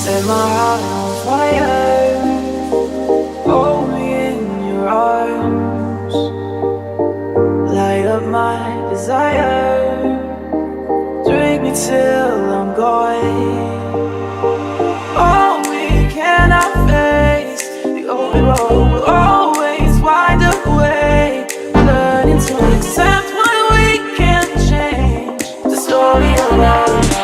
Set my heart on fire. Hold me in your arms. Light up my desire. Drink me till I'm gone. Oh, we cannot face the open road. We'll always wind up away. Learning to accept what we can't change. The story of our lives.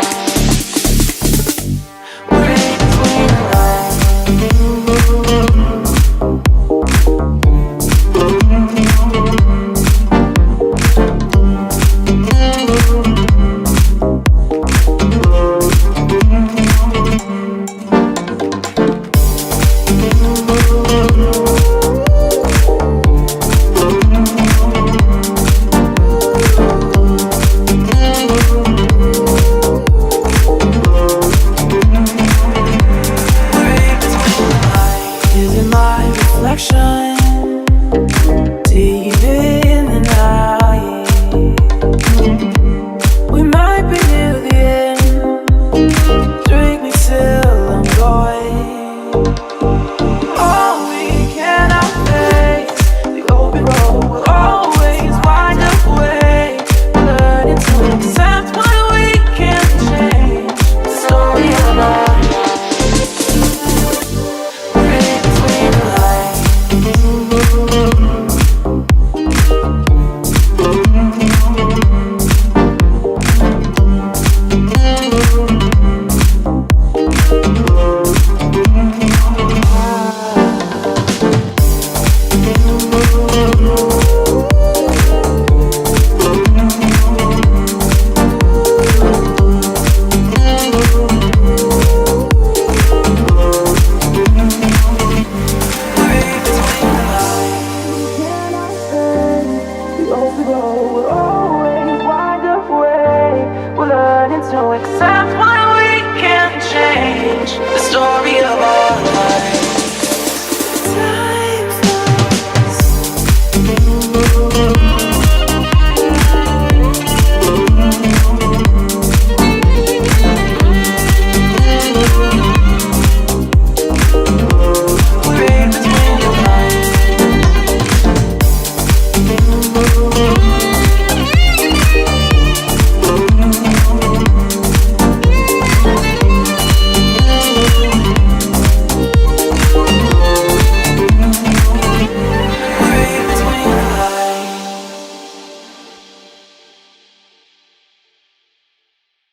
To accept what we can't change, the story of our life.